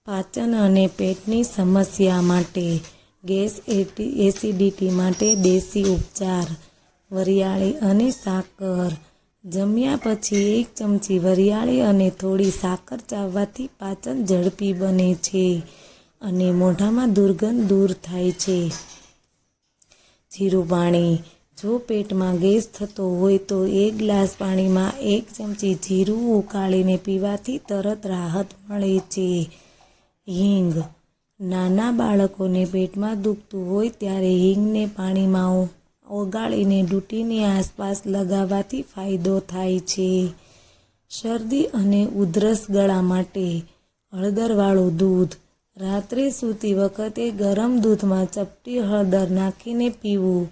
પાચન અને પેટની સમસ્યા માટે ગેસ એસિડિટી માટે દેશી ઉપચાર વરિયાળી અને સાકર। જમ્યા પછી 1 ચમચી વરિયાળી અને થોડી સાકર ચાવવાથી પાચન ઝડપી બને છે અને મોઢામાં દુર્ગંધ દૂર થાય છે। જીરું પાણી। જો પેટમાં ગેસ થતો હોય તો 1 ગ્લાસ પાણીમાં 1 ચમચી જીરું ઉકાળીને પીવાથી તરત રાહત મળે છે। હિંગ। નાના બાળકોને પેટમાં દુખતું હોય ત્યારે હિંગને પાણીમાં ઓગાળીને ડૂંટીની આસપાસ લગાવવાથી ફાયદો થાય છે। શરદી અને ઉધરસ ગળા માટે હળદરવાળું દૂધ। રાત્રે સૂતી વખતે ગરમ દૂધમાં ચપટી હળદર નાખીને પીવું।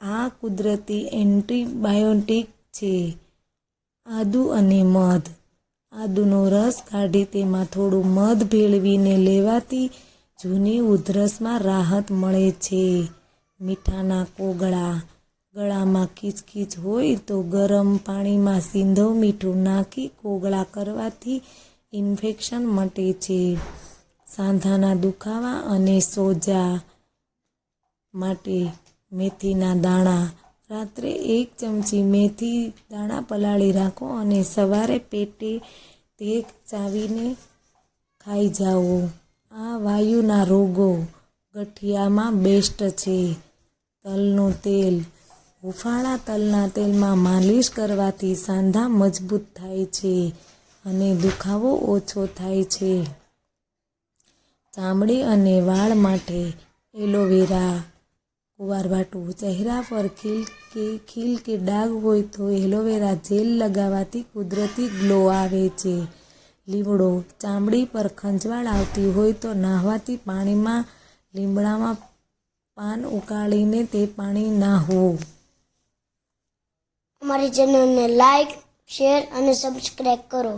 આ કુદરતી એન્ટીબાયોટિક છે। આદુ અને મધ। આદુનો રસ કાઢી તેમાં થોડું મધ ભેળવીને લેવાથી જૂની ઉધરસમાં રાહત મળે છે। મીઠાના કોગળા। ગળામાં ખીચખીચ હોય તો ગરમ પાણીમાં સિંધવ મીઠું નાખી કોગળા કરવાથી ઇન્ફેક્શન મટે છે। સાંધાના દુખાવા અને સોજા માટે મેથીના દાણા। રાત્રે 1 ચમચી મેથી દાણા પલાળી રાખો અને સવારે પેટે તે ચાવીને ખાઈ જાઓ। આ વાયુના રોગો ગઠિયામાં બેસ્ટ છે। તલનું તેલ। હૂંફાળા તલના તેલમાં માલિશ કરવાથી સાંધા મજબૂત થાય છે અને દુખાવો ઓછો થાય છે। ચામડી અને વાળ માટે એલોવેરા। કુંવારવાટું। ચહેરા પર ખીલ કે ડાઘ હોય તો એલોવેરા જેલ લગાવવાથી કુદરતી ગ્લો આવે છે। લીમડો। ચામડી પર ખંજવાળ આવતી હોય તો નહાવાથી પાણીમાં લીમડાના પાન ઉકાળીને તે પાણી નહાવું। અમારી ચેનલને લાઈક, શેર અને સબસ્ક્રાઇબ કરો।